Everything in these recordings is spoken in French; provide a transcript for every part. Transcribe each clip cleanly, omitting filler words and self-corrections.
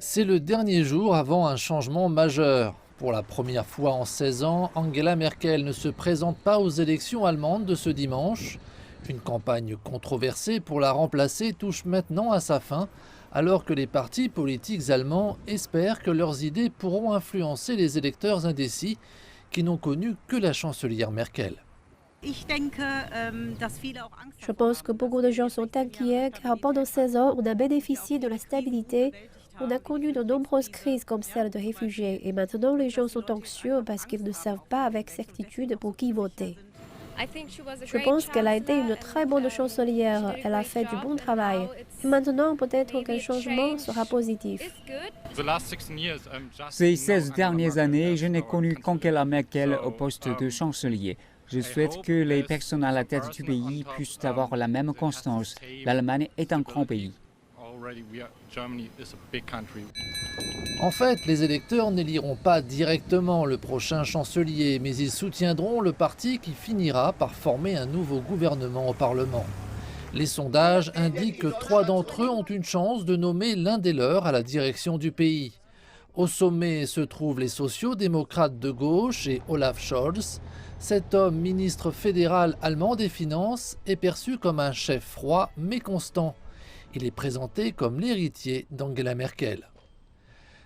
C'est le dernier jour avant un changement majeur. Pour la première fois en 16 ans, Angela Merkel ne se présente pas aux élections allemandes de ce dimanche. Une campagne controversée pour la remplacer touche maintenant à sa fin, alors que les partis politiques allemands espèrent que leurs idées pourront influencer les électeurs indécis qui n'ont connu que la chancelière Merkel. Je pense que beaucoup de gens sont inquiets car pendant 16 ans, on a bénéficié de la stabilité. On a connu de nombreuses crises comme celle de réfugiés et maintenant les gens sont anxieux parce qu'ils ne savent pas avec certitude pour qui voter. Je pense qu'elle a été une très bonne chancelière. Elle a fait du bon travail. Et maintenant, peut-être qu'un changement sera positif. Ces 16 dernières années, je n'ai connu qu'Angela Merkel au poste de chancelier. Je souhaite que les personnes à la tête du pays puissent avoir la même constance. L'Allemagne est un grand pays. En fait, les électeurs n'éliront pas directement le prochain chancelier, mais ils soutiendront le parti qui finira par former un nouveau gouvernement au Parlement. Les sondages indiquent que 3 d'entre eux ont une chance de nommer l'un des leurs à la direction du pays. Au sommet se trouvent les sociaux-démocrates de gauche et Olaf Scholz. Cet homme, ministre fédéral allemand des Finances, est perçu comme un chef froid mais constant. Il est présenté comme l'héritier d'Angela Merkel.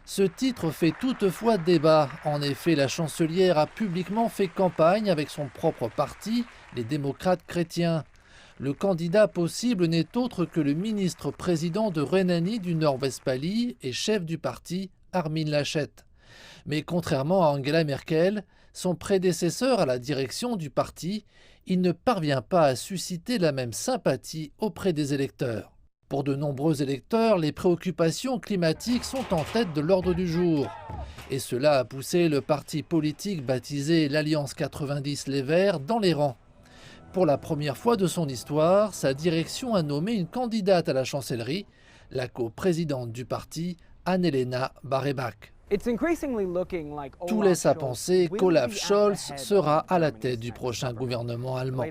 Ce titre fait toutefois débat. En effet, la chancelière a publiquement fait campagne avec son propre parti, les démocrates chrétiens. Le candidat possible n'est autre que le ministre-président de Rhénanie du Nord-Westphalie et chef du parti, Armin Laschet. Mais contrairement à Angela Merkel, son prédécesseur à la direction du parti, il ne parvient pas à susciter la même sympathie auprès des électeurs. Pour de nombreux électeurs, les préoccupations climatiques sont en tête de l'ordre du jour. Et cela a poussé le parti politique baptisé l'Alliance 90 Les Verts dans les rangs. Pour la première fois de son histoire, sa direction a nommé une candidate à la chancellerie, la coprésidente du parti, Annalena Baerbock. Tout laisse à penser qu'Olaf Scholz sera à la tête du prochain gouvernement allemand.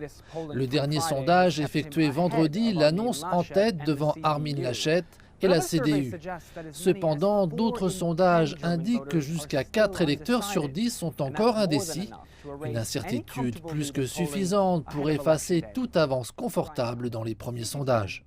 Le dernier sondage effectué vendredi l'annonce en tête devant Armin Laschet et la CDU. Cependant, d'autres sondages indiquent que jusqu'à 4 électeurs sur 10 sont encore indécis, une incertitude plus que suffisante pour effacer toute avance confortable dans les premiers sondages.